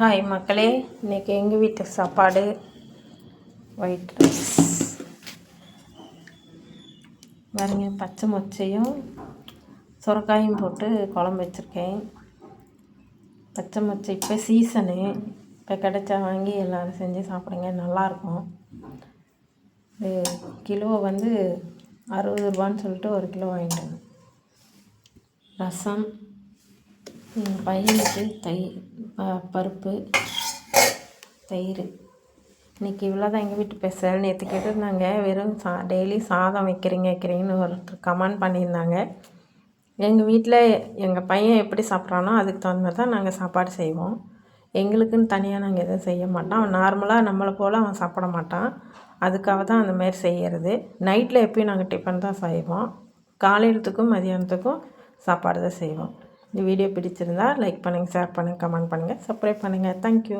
Hi மக்களே, இன்றைக்கி எங்கள் வீட்டு சாப்பாடு ஒயிட் ரைஸ் பாருங்க. பச்சை மொச்சையும் சுரக்காயும் போட்டு குழம்பு வச்சுருக்கேன். பச்சை மொச்சை இப்போ சீசனு, இப்போ கிடைச்சா வாங்கி எல்லோரும் செஞ்சு சாப்பிடுங்க, நல்லாயிருக்கும். இது கிலோ வந்து 60 ரூபான்னு சொல்லிட்டு 1 கிலோ வாங்கிட்டேன். ரசம், பையனுக்கு பருப்பு, தயிர். இன்றைக்கி இவ்வளோ தான் எங்கள் வீட்டு ஸ்பெஷல். நேற்று கேட்டிருந்தாங்க, வெறும் டெய்லி சாதம் வைக்கிறீங்கன்னு ஒருத்தர் கமெண்ட் பண்ணியிருந்தாங்க. எங்கள் வீட்டில் எங்கள் பையன் எப்படி சாப்பிட்றானோ அதுக்கு தகுந்த மாதிரி தான் நாங்கள் சாப்பாடு செய்வோம். எங்களுக்குன்னு தனியாக நாங்கள் எதுவும் செய்ய மாட்டோம். அவன் நார்மலாக நம்மளை போல் அவன் சாப்பிட மாட்டான். அதுக்காக தான் அந்தமாரி செய்கிறது. நைட்டில் எப்பயும் நாங்கள் டிஃபன் தான் செய்வோம். காலையிலத்துக்கும் மதியானத்துக்கும் சாப்பாடு தான் செய்வோம். இந்த வீடியோ பிடிச்சிருந்தா லைக் பண்ணுங்கள், ஷேர் பண்ணுங்கள், கமெண்ட் பண்ணுங்கள், சப்ஸ்கிரைப் பண்ணுங்கள். தேங்க்யூ.